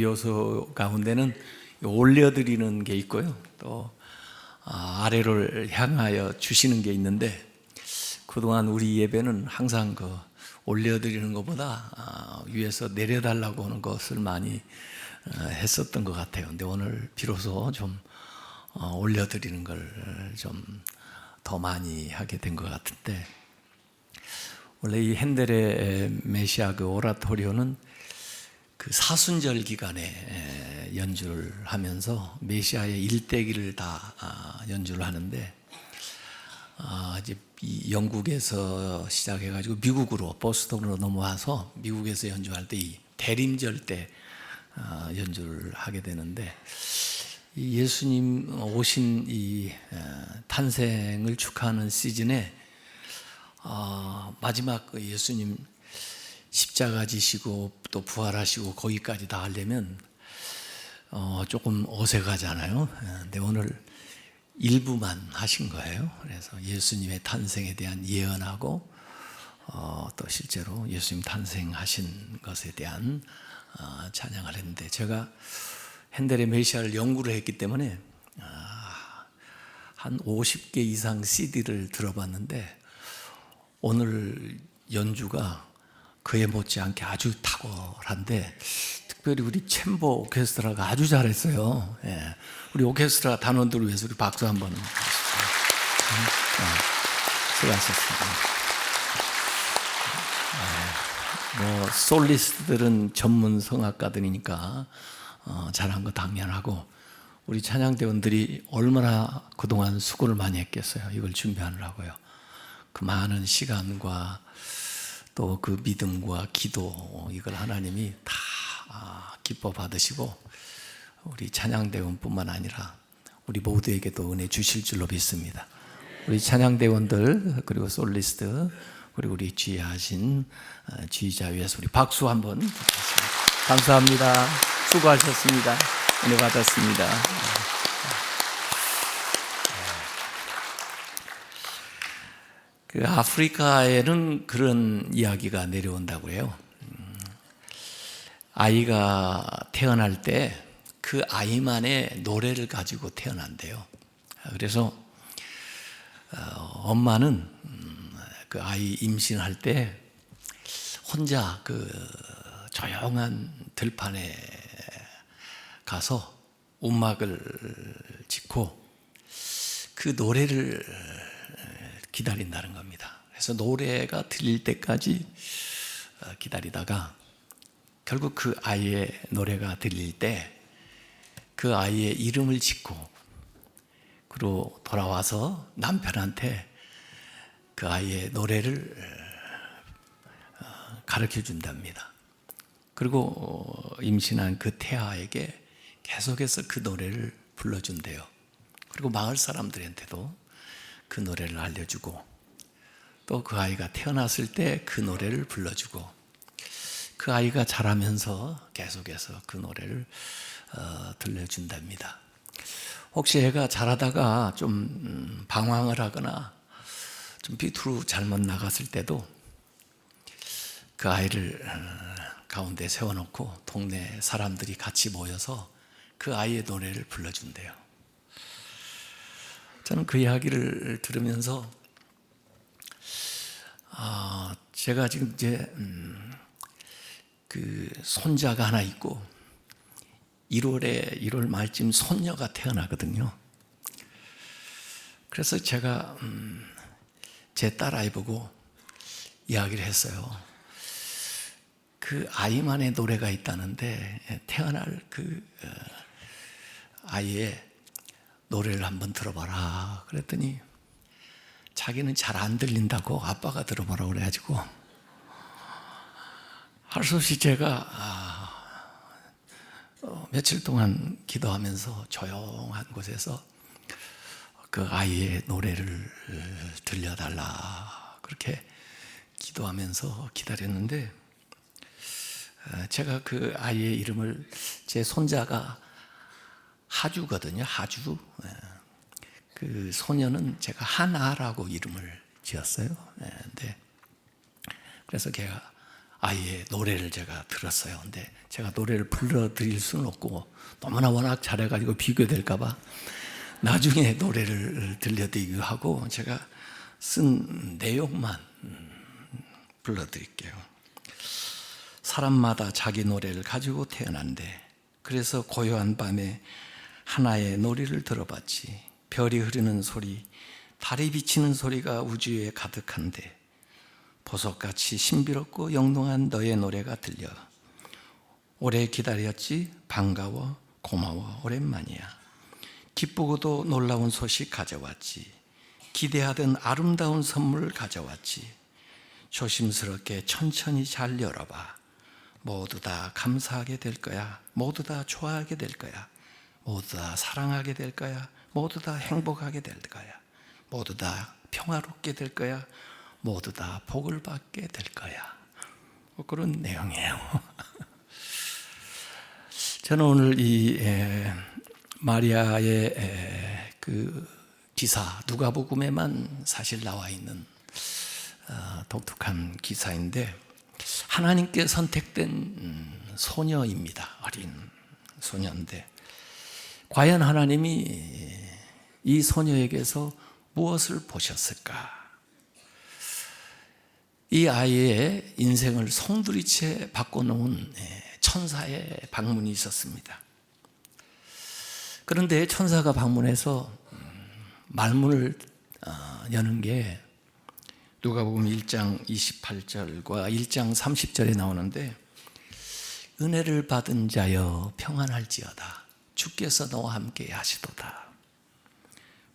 요소 가운데는 올려드리는 게 있고요. 또 아래를 향하여 주시는 게 있는데, 그동안 우리 예배는 항상 올려드리는 것보다 위에서 내려달라고 하는 것을 많이 했었던 것 같아요. 근데 오늘 비로소 좀 올려드리는 걸 좀 더 많이 하게 된 것 같은데, 원래 이 핸델의 메시아 오라토리오는 그 사순절 기간에 연주를 하면서 메시아의 일대기를 다 연주를 하는데, 이제 영국에서 시작해가지고 미국으로 보스턴으로 넘어와서 미국에서 연주할 때 이 대림절 때 연주를 하게 되는데, 이 예수님 오신 이 탄생을 축하하는 시즌에 마지막 예수님 십자가 지시고 또 부활하시고 거기까지 다 하려면 조금 어색하잖아요. 근데 오늘 일부만 하신 거예요. 그래서 예수님의 탄생에 대한 예언하고 또 실제로 예수님 탄생하신 것에 대한 찬양을 했는데, 제가 핸델의 메시아를 연구를 했기 때문에 한 50개 이상 CD를 들어봤는데, 오늘 연주가 그에 못지않게 아주 탁월한데, 특별히 우리 챔버 오케스트라가 아주 잘했어요. 예. 우리 오케스트라 단원들을 위해서 우리 박수 한번 수고하셨습니다. 솔리스트들은 전문 성악가들이니까 잘한 거 당연하고, 우리 찬양대원들이 얼마나 그동안 수고를 많이 했겠어요. 이걸 준비하느라고요. 그 많은 시간과 또 그 믿음과 기도, 이걸 하나님이 다 기뻐 받으시고 우리 찬양대원뿐만 아니라 우리 모두에게도 은혜 주실 줄로 믿습니다. 우리 찬양대원들, 그리고 솔리스트, 그리고 우리 지휘하신 지휘자 위해서 우리 박수 한번 부탁드립니다. 감사합니다. 수고하셨습니다. 은혜 받았습니다. 그 아프리카에는 그런 이야기가 내려온다고 해요. 아이가 태어날 때 그 아이만의 노래를 가지고 태어난대요. 그래서 엄마는 그 아이 임신할 때 혼자 그 조용한 들판에 가서 움막을 짓고 그 노래를 기다린다는 겁니다. 그래서 노래가 들릴 때까지 기다리다가 결국 그 아이의 노래가 들릴 때 그 아이의 이름을 짓고, 그리고 돌아와서 남편한테 그 아이의 노래를 가르쳐 준답니다. 그리고 임신한 그 태아에게 계속해서 그 노래를 불러준대요. 그리고 마을 사람들한테도 그 노래를 알려주고, 또 그 아이가 태어났을 때 그 노래를 불러주고, 그 아이가 자라면서 계속해서 그 노래를 들려준답니다. 혹시 애가 자라다가 좀 방황을 하거나 좀 비투로 잘못 나갔을 때도 그 아이를 가운데 세워놓고 동네 사람들이 같이 모여서 그 아이의 노래를 불러준대요. 저는 그 이야기를 들으면서 제가 지금 이제 그 손자가 하나 있고 1월 말쯤 손녀가 태어나거든요. 그래서 제가 제 딸아이 보고 이야기를 했어요. 그 아이만의 노래가 있다는데 태어날 그 아이의 노래를 한번 들어봐라. 그랬더니 자기는 잘 안 들린다고 아빠가 들어보라고 그래가지고 할 수 없이 제가 며칠 동안 기도하면서 조용한 곳에서 그 아이의 노래를 들려달라 그렇게 기도하면서 기다렸는데, 제가 그 아이의 이름을, 제 손자가 하주거든요. 하주. 그 소녀는 제가 하나라고 이름을 지었어요. 그래서 걔가 아이의 노래를 제가 들었어요. 근데 제가 노래를 불러드릴 수는 없고 너무나 워낙 잘해가지고 비교될까봐 나중에 노래를 들려드리기로 하고 제가 쓴 내용만 불러드릴게요. 사람마다 자기 노래를 가지고 태어난대. 그래서 고요한 밤에 하나의 노래를 들어봤지. 별이 흐르는 소리, 달이 비치는 소리가 우주에 가득한데 보석같이 신비롭고 영롱한 너의 노래가 들려. 오래 기다렸지. 반가워, 고마워, 오랜만이야. 기쁘고도 놀라운 소식 가져왔지. 기대하던 아름다운 선물 가져왔지. 조심스럽게 천천히 잘 열어봐. 모두 다 감사하게 될 거야. 모두 다 좋아하게 될 거야. 모두 다 사랑하게 될 거야. 모두 다 행복하게 될 거야. 모두 다 평화롭게 될 거야. 모두 다 복을 받게 될 거야. 그런 내용이에요. 저는 오늘 이 마리아의 그 기사, 누가복음에만 사실 나와 있는 독특한 기사인데, 하나님께 선택된 소녀입니다. 어린 소녀인데 과연 하나님이 이 소녀에게서 무엇을 보셨을까? 이 아이의 인생을 송두리째 바꿔놓은 천사의 방문이 있었습니다. 그런데 천사가 방문해서 말문을 여는 게 누가복음 1장 28절과 1장 30절에 나오는데, 은혜를 받은 자여 평안할지어다. 주께서 너와 함께 하시도다.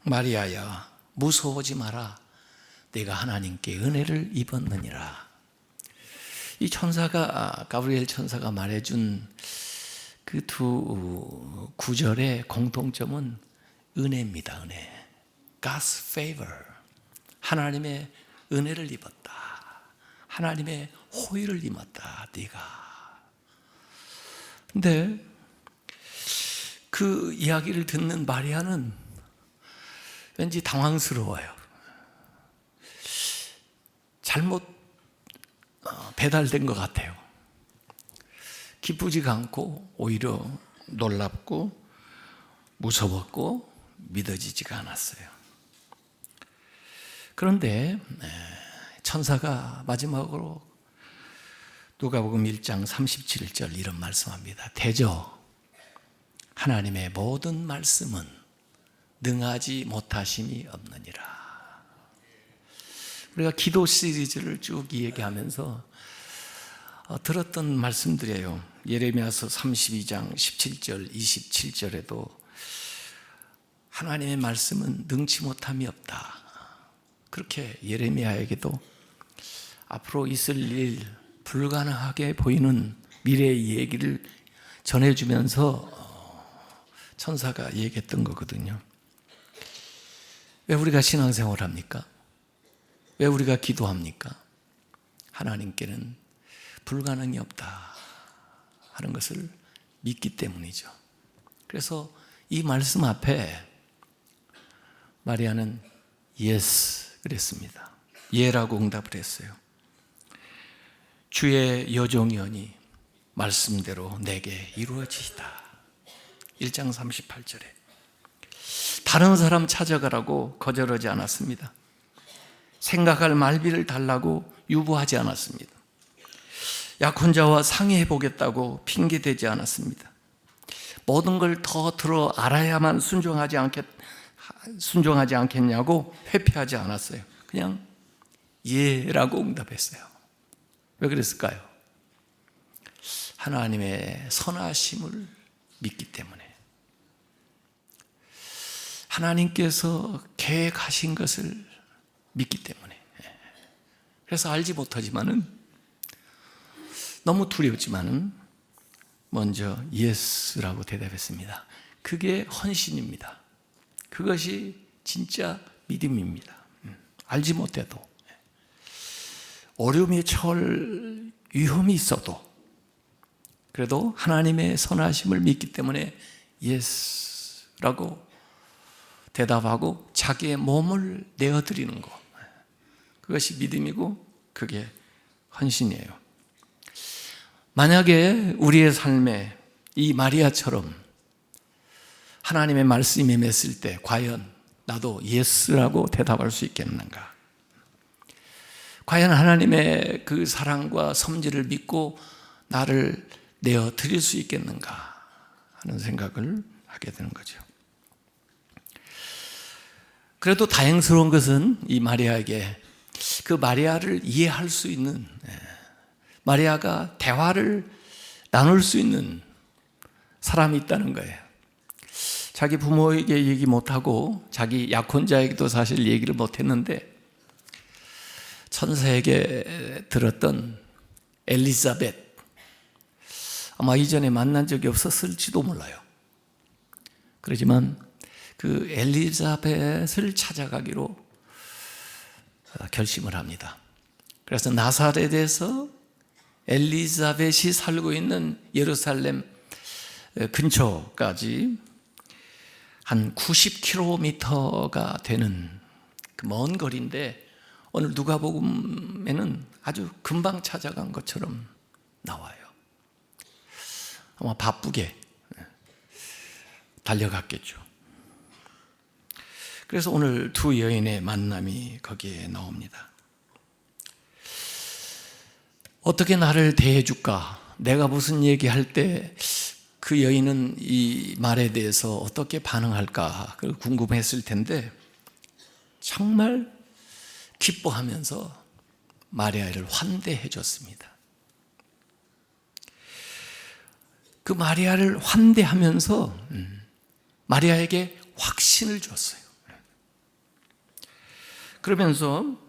마리아여 무서워하지 마라. 내가 하나님께 은혜를 입었느니라. 이 천사가, 가브리엘 천사가 말해준 그 두 구절의 공통점은 은혜입니다. 은혜. God's favor. 하나님의 은혜를 입었다. 하나님의 호의를 입었다. 네가. 근데 그 이야기를 듣는 마리아는 왠지 당황스러워요. 잘못 배달된 것 같아요. 기쁘지가 않고 오히려 놀랍고 무서웠고 믿어지지가 않았어요. 그런데 천사가 마지막으로 누가복음 1장 37절 이런 말씀합니다. 대저 하나님의 모든 말씀은 능하지 못하심이 없느니라. 우리가 기도 시리즈를 쭉 얘기하면서 들었던 말씀들이에요. 예레미야서 32장 17절 27절에도 하나님의 말씀은 능치 못함이 없다. 그렇게 예레미야에게도 앞으로 있을 일, 불가능하게 보이는 미래의 얘기를 전해주면서 천사가 얘기했던 거거든요. 왜 우리가 신앙생활을 합니까? 왜 우리가 기도합니까? 하나님께는 불가능이 없다 하는 것을 믿기 때문이죠. 그래서 이 말씀 앞에 마리아는 yes 그랬습니다. 예라고 응답을 했어요. 주의 여종이오니 말씀대로 내게 이루어지시다. 1장 38절에 다른 사람 찾아가라고 거절하지 않았습니다. 생각할 말비를 달라고 유보하지 않았습니다. 약혼자와 상의해 보겠다고 핑계대지 않았습니다. 모든 걸 더 들어 알아야만 순종하지 않겠냐고 회피하지 않았어요. 그냥 예라고 응답했어요. 왜 그랬을까요? 하나님의 선하심을 믿기 때문에. 하나님께서 계획하신 것을 믿기 때문에. 그래서 알지 못하지만은, 너무 두려웠지만은 먼저 예스라고 대답했습니다. 그게 헌신입니다. 그것이 진짜 믿음입니다. 알지 못해도, 어려움에 처할 위험이 있어도 그래도 하나님의 선하심을 믿기 때문에 예스라고 대답하고 자기의 몸을 내어드리는 것, 그것이 믿음이고 그게 헌신이에요. 만약에 우리의 삶에 이 마리아처럼 하나님의 말씀이 임했을 때 과연 나도 예스라고 대답할 수 있겠는가? 과연 하나님의 그 사랑과 섭리를 믿고 나를 내어 드릴 수 있겠는가 하는 생각을 하게 되는 거죠. 그래도 다행스러운 것은 이 마리아에게 그 마리아를 이해할 수 있는, 마리아가 대화를 나눌 수 있는 사람이 있다는 거예요. 자기 부모에게 얘기 못하고 자기 약혼자에게도 사실 얘기를 못했는데 천사에게 들었던 엘리자벳, 아마 이전에 만난 적이 없었을지도 몰라요. 그렇지만 그 엘리자벳을 찾아가기로 결심을 합니다. 그래서 나사렛에서 엘리자벳이 살고 있는 예루살렘 근처까지 한 90km가 되는 그 먼 거리인데 오늘 누가복음에는 아주 금방 찾아간 것처럼 나와요. 아마 바쁘게 달려갔겠죠. 그래서 오늘 두 여인의 만남이 거기에 나옵니다. 어떻게 나를 대해줄까? 내가 무슨 얘기할 때 그 여인은 이 말에 대해서 어떻게 반응할까? 그걸 궁금했을 텐데 정말 기뻐하면서 마리아를 환대해 줬습니다. 그 마리아를 환대하면서 마리아에게 확신을 줬어요. 그러면서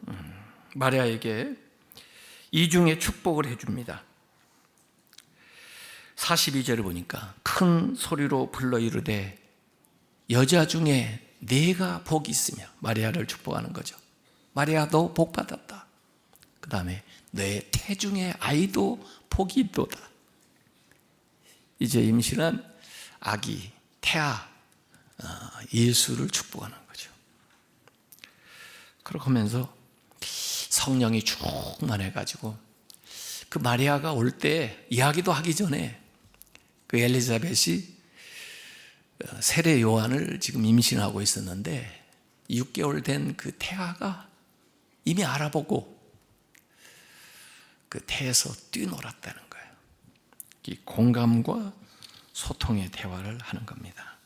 마리아에게 이중의 축복을 해줍니다. 42절을 보니까 큰 소리로 불러 이르되 여자 중에 네가 복이 있으며, 마리아를 축복하는 거죠. 마리아 너 복 받았다. 그 다음에 너의 태중의 아이도 복이 있도다. 이제 임신한 아기 태아 예수를 축복하는 거죠. 그렇게 하면서 성령이 충만해가지고 그 마리아가 올 때 이야기도 하기 전에 그 엘리자벳이 세례 요한을 지금 임신하고 있었는데 6개월 된 그 태아가 이미 알아보고 그 태에서 뛰놀았다는 거예요. 이 공감과 소통의 대화를 하는 겁니다.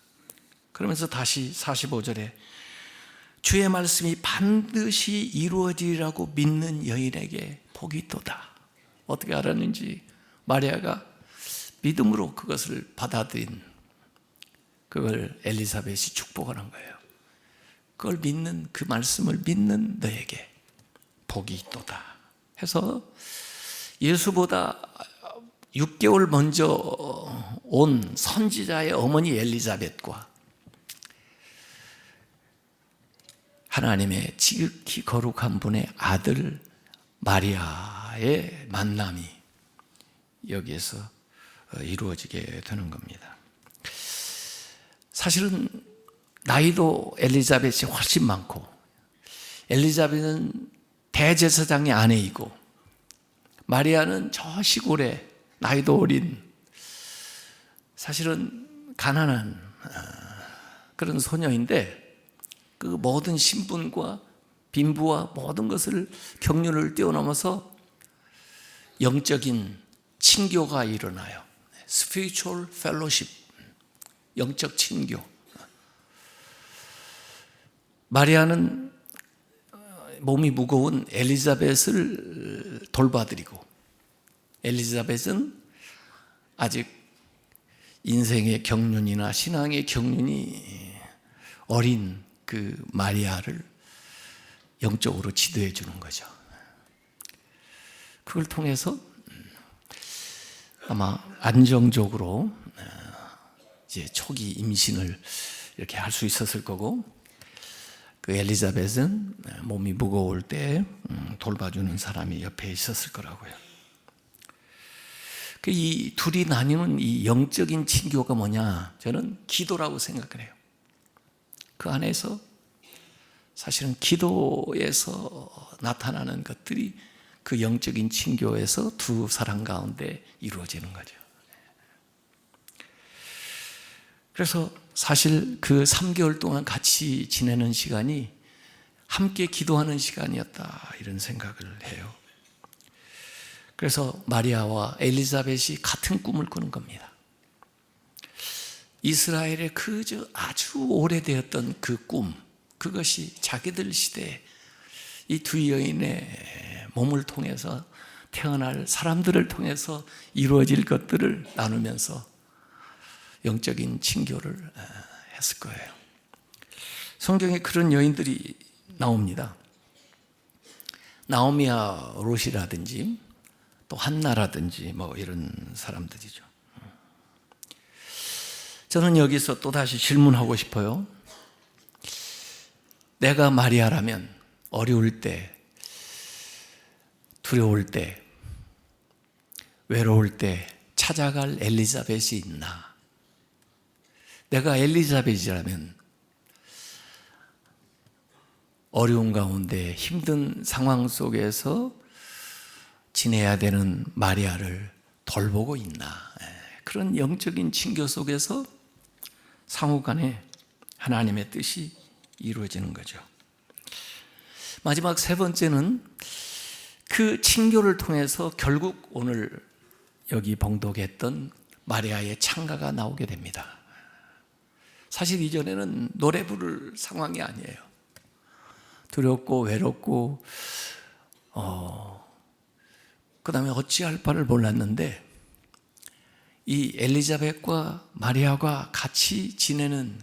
그러면서 다시 45절에 주의 말씀이 반드시 이루어지리라고 믿는 여인에게 복이 있도다. 어떻게 알았는지 마리아가 믿음으로 그것을 받아들인, 그걸 엘리사벳이 축복하는 거예요. 그걸 믿는, 그 말씀을 믿는 너에게 복이 있도다 해서 예수보다 6개월 먼저 온 선지자의 어머니 엘리자벳과 하나님의 지극히 거룩한 분의 아들 마리아의 만남이 여기에서 이루어지게 되는 겁니다. 사실은 나이도 엘리자벳이 훨씬 많고, 엘리자벳은 대제사장의 아내이고 마리아는 저 시골에 나이도 어린, 사실은 가난한 그런 소녀인데 그 모든 신분과 빈부와 모든 것을 경륜을 뛰어넘어서 영적인 친교가 일어나요. Spiritual Fellowship, 영적 친교. 마리아는 몸이 무거운 엘리자벳을 돌봐드리고, 엘리자벳은 아직 인생의 경륜이나 신앙의 경륜이 어린 그 마리아를 영적으로 지도해 주는 거죠. 그걸 통해서 아마 안정적으로 이제 초기 임신을 이렇게 할 수 있었을 거고, 그 엘리자벳은 몸이 무거울 때 돌봐주는 사람이 옆에 있었을 거라고요. 이 둘이 나뉘는 이 영적인 친교가 뭐냐? 저는 기도라고 생각을 해요. 그 안에서 사실은 기도에서 나타나는 것들이 그 영적인 친교에서 두 사람 가운데 이루어지는 거죠. 그래서 사실 그 3개월 동안 같이 지내는 시간이 함께 기도하는 시간이었다, 이런 생각을 해요. 그래서 마리아와 엘리자벳이 같은 꿈을 꾸는 겁니다. 이스라엘의 그저 아주 오래되었던 그 꿈, 그것이 자기들 시대에 이 두 여인의 몸을 통해서 태어날 사람들을 통해서 이루어질 것들을 나누면서 영적인 친교를 했을 거예요. 성경에 그런 여인들이 나옵니다. 나오미와 롯이라든지 또 한나라든지 뭐 이런 사람들이죠. 저는 여기서 또 다시 질문하고 싶어요. 내가 마리아라면 어려울 때, 두려울 때, 외로울 때 찾아갈 엘리자벳이 있나? 내가 엘리자벳이라면 어려운 가운데 힘든 상황 속에서 지내야 되는 마리아를 돌보고 있나? 그런 영적인 친교 속에서 상호간에 하나님의 뜻이 이루어지는 거죠. 마지막 세 번째는 그 친교를 통해서 결국 오늘 여기 봉독했던 마리아의 찬가가 나오게 됩니다. 사실 이전에는 노래 부를 상황이 아니에요. 두렵고 외롭고 그 다음에 어찌할 바를 몰랐는데 이 엘리자벳과 마리아가 같이 지내는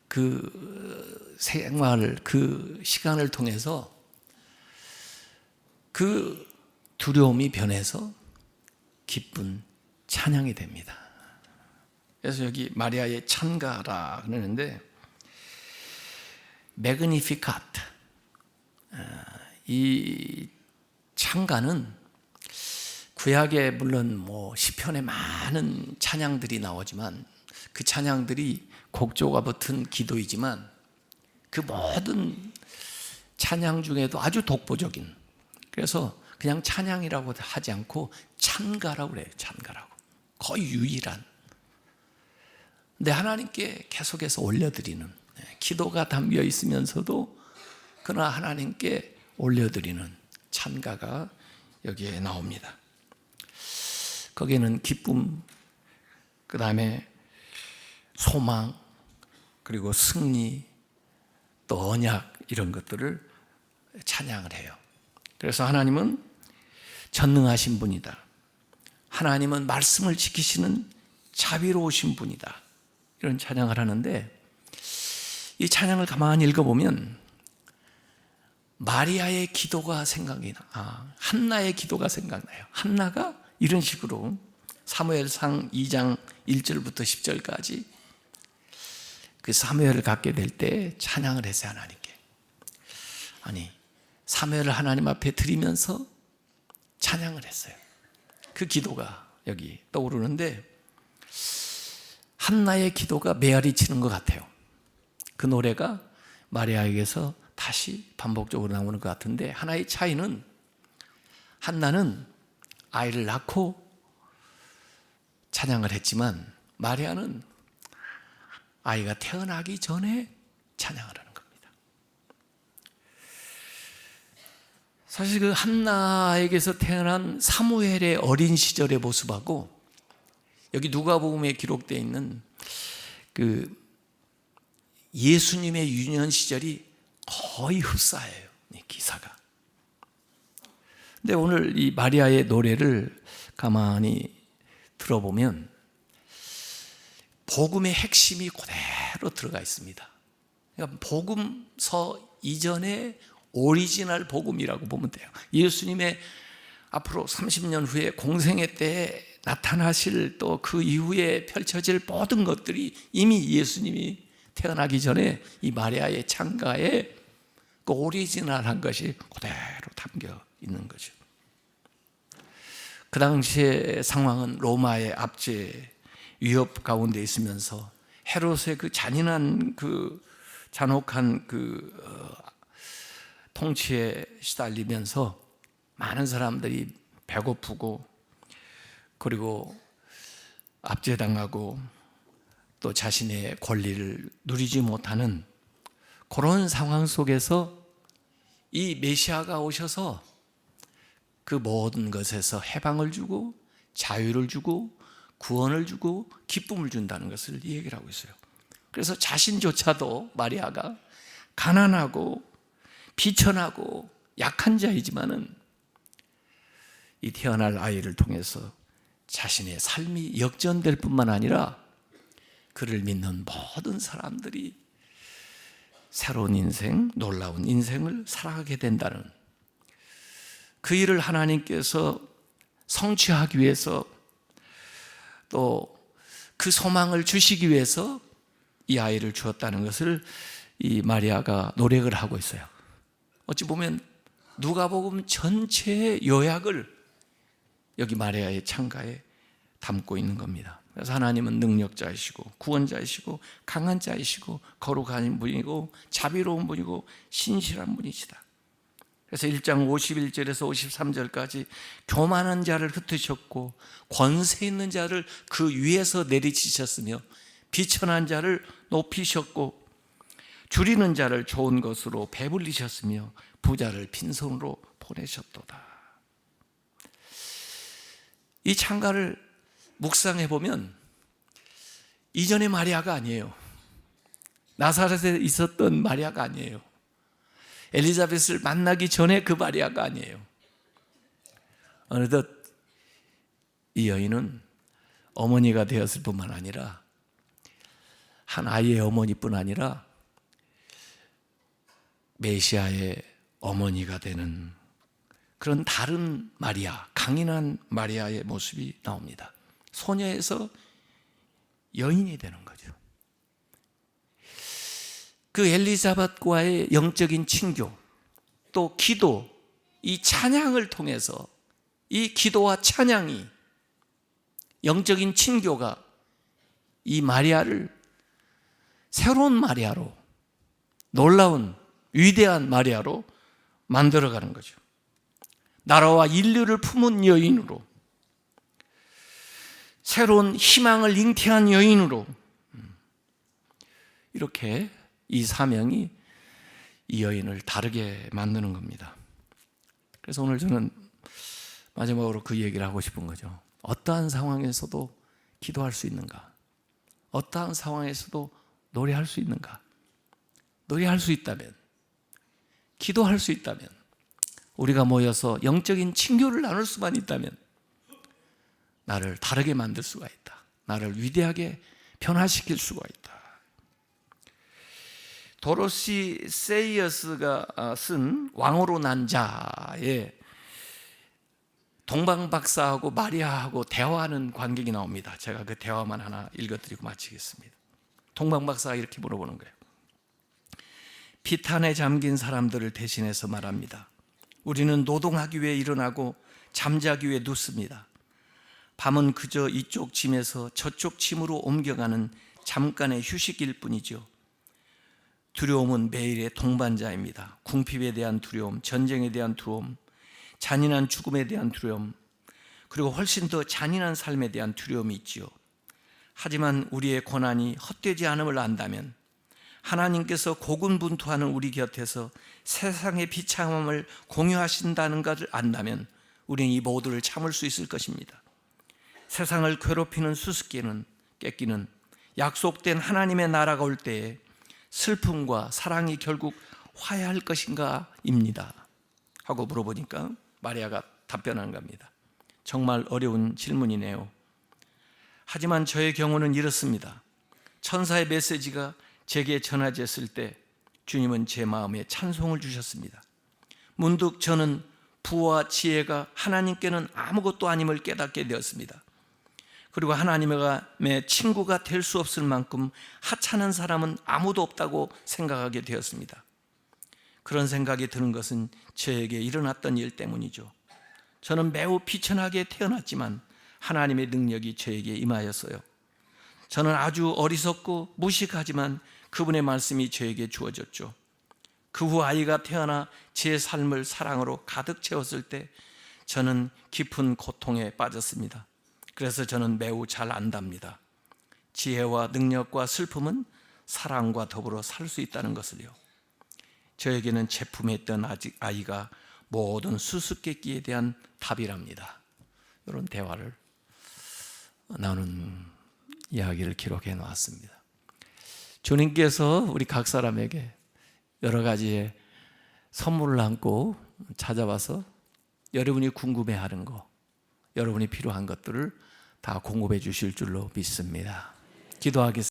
그 생활, 그 시간을 통해서 그 두려움이 변해서 기쁜 찬양이 됩니다. 그래서 여기 마리아의 찬가라 그러는데 매그니피카트, 이 찬가는 구약에 물론 뭐 시편에 많은 찬양들이 나오지만 그 찬양들이 곡조가 붙은 기도이지만 그 모든 찬양 중에도 아주 독보적인, 그래서 그냥 찬양이라고 하지 않고 찬가라고 그래요. 찬가라고. 거의 유일한. 근데 하나님께 계속해서 올려드리는, 기도가 담겨 있으면서도 그러나 하나님께 올려드리는 찬가가 여기에 나옵니다. 거기에는 기쁨, 그 다음에 소망, 그리고 승리, 또 언약, 이런 것들을 찬양을 해요. 그래서 하나님은 전능하신 분이다. 하나님은 말씀을 지키시는 자비로우신 분이다. 이런 찬양을 하는데 이 찬양을 가만히 읽어보면 마리아의 기도가 생각이 나. 한나의 기도가 생각나요. 한나가 이런 식으로 사무엘상 2장 1절부터 10절까지 그 사무엘을 갖게 될 때 찬양을 했어요. 하나님께. 아니, 사무엘을 하나님 앞에 드리면서 찬양을 했어요. 그 기도가 여기 떠오르는데 한나의 기도가 메아리 치는 것 같아요. 그 노래가 마리아에게서 다시 반복적으로 나오는 것 같은데, 하나의 차이는 한나는 아이를 낳고 찬양을 했지만 마리아는 아이가 태어나기 전에 찬양을 하는 겁니다. 사실 그 한나에게서 태어난 사무엘의 어린 시절의 모습하고 여기 누가복음에 기록되어 있는 그 예수님의 유년 시절이 거의 흡사해요. 이 기사가. 근데 오늘 이 마리아의 노래를 가만히 들어보면 복음의 핵심이 그대로 들어가 있습니다. 그러니까 복음서 이전의 오리지널 복음이라고 보면 돼요. 예수님의 앞으로 30년 후에 공생애 때에 나타나실, 또 그 이후에 펼쳐질 모든 것들이 이미 예수님이 태어나기 전에 이 마리아의 찬가에 그 오리지널한 것이 그대로 담겨 있는 거죠. 그 당시의 상황은 로마의 압제 위협 가운데 있으면서 헤롯의 그 잔인한 그 잔혹한 그 통치에 시달리면서 많은 사람들이 배고프고 그리고 압제당하고 또 자신의 권리를 누리지 못하는 그런 상황 속에서 이 메시아가 오셔서 그 모든 것에서 해방을 주고 자유를 주고 구원을 주고 기쁨을 준다는 것을 이 얘기를 하고 있어요. 그래서 자신조차도 마리아가 가난하고 비천하고 약한 자이지만은 이 태어날 아이를 통해서 자신의 삶이 역전될 뿐만 아니라 그를 믿는 모든 사람들이 새로운 인생, 놀라운 인생을 살아가게 된다는 그 일을 하나님께서 성취하기 위해서 또 그 소망을 주시기 위해서 이 아이를 주었다는 것을 이 마리아가 노력을 하고 있어요. 어찌 보면 누가복음 전체의 요약을 여기 마리아의 창가에 담고 있는 겁니다. 그래서 하나님은 능력자이시고 구원자이시고 강한 자이시고 거룩한 분이고 자비로운 분이고 신실한 분이시다. 그래서 1장 51절에서 53절까지 교만한 자를 흩으셨고 권세 있는 자를 그 위에서 내리치셨으며 비천한 자를 높이셨고 줄이는 자를 좋은 것으로 배불리셨으며 부자를 빈손으로 보내셨도다. 이 창가를 묵상해 보면 이전의 마리아가 아니에요. 나사렛에 있었던 마리아가 아니에요. 엘리자벳을 만나기 전에 그 마리아가 아니에요. 어느덧 이 여인은 어머니가 되었을 뿐만 아니라 한 아이의 어머니뿐 아니라 메시아의 어머니가 되는 그런 다른 마리아, 강인한 마리아의 모습이 나옵니다. 소녀에서 여인이 되는 거죠. 그 엘리사벳과의 영적인 친교, 또 기도, 이 찬양을 통해서 이 기도와 찬양이, 영적인 친교가 이 마리아를 새로운 마리아로, 놀라운 위대한 마리아로 만들어가는 거죠. 나라와 인류를 품은 여인으로, 새로운 희망을 잉태한 여인으로, 이렇게 이 사명이 이 여인을 다르게 만드는 겁니다. 그래서 오늘 저는 마지막으로 그 얘기를 하고 싶은 거죠. 어떠한 상황에서도 기도할 수 있는가? 어떠한 상황에서도 노래할 수 있는가? 노래할 수 있다면, 기도할 수 있다면, 우리가 모여서 영적인 친교를 나눌 수만 있다면 나를 다르게 만들 수가 있다. 나를 위대하게 변화시킬 수가 있다. 도로시 세이어스가 쓴 왕으로 난 자의 동방박사하고 마리아하고 대화하는 관객이 나옵니다. 제가 그 대화만 하나 읽어드리고 마치겠습니다. 동방박사가 이렇게 물어보는 거예요. 피탄에 잠긴 사람들을 대신해서 말합니다. 우리는 노동하기 위해 일어나고 잠자기 위해 눕습니다. 밤은 그저 이쪽 짐에서 저쪽 짐으로 옮겨가는 잠깐의 휴식일 뿐이죠. 두려움은 매일의 동반자입니다. 궁핍에 대한 두려움, 전쟁에 대한 두려움, 잔인한 죽음에 대한 두려움, 그리고 훨씬 더 잔인한 삶에 대한 두려움이 있지요. 하지만 우리의 고난이 헛되지 않음을 안다면, 하나님께서 고군분투하는 우리 곁에서 세상의 비참함을 공유하신다는 것을 안다면 우리는 이 모두를 참을 수 있을 것입니다. 세상을 괴롭히는 수수께끼는 약속된 하나님의 나라가 올 때에 슬픔과 사랑이 결국 화해할 것인가 입니다 하고 물어보니까 마리아가 답변한 겁니다. 정말 어려운 질문이네요. 하지만 저의 경우는 이렇습니다. 천사의 메시지가 제게 전해졌을 때 주님은 제 마음에 찬송을 주셨습니다. 문득 저는 부와 지혜가 하나님께는 아무것도 아님을 깨닫게 되었습니다. 그리고 하나님의 친구가 될 수 없을 만큼 하찮은 사람은 아무도 없다고 생각하게 되었습니다. 그런 생각이 드는 것은 저에게 일어났던 일 때문이죠. 저는 매우 비천하게 태어났지만 하나님의 능력이 저에게 임하였어요. 저는 아주 어리석고 무식하지만 그분의 말씀이 저에게 주어졌죠. 그 후 아이가 태어나 제 삶을 사랑으로 가득 채웠을 때 저는 깊은 고통에 빠졌습니다. 그래서 저는 매우 잘 안답니다. 지혜와 능력과 슬픔은 사랑과 더불어 살 수 있다는 것을요. 저에게는 제품했던 아이가 모든 수수께끼에 대한 답이랍니다. 이런 대화를 나눈 이야기를 기록해 놓았습니다. 주님께서 우리 각 사람에게 여러 가지의 선물을 안고 찾아와서 여러분이 궁금해하는 거, 여러분이 필요한 것들을 다 공급해 주실 줄로 믿습니다. 기도하겠습니다.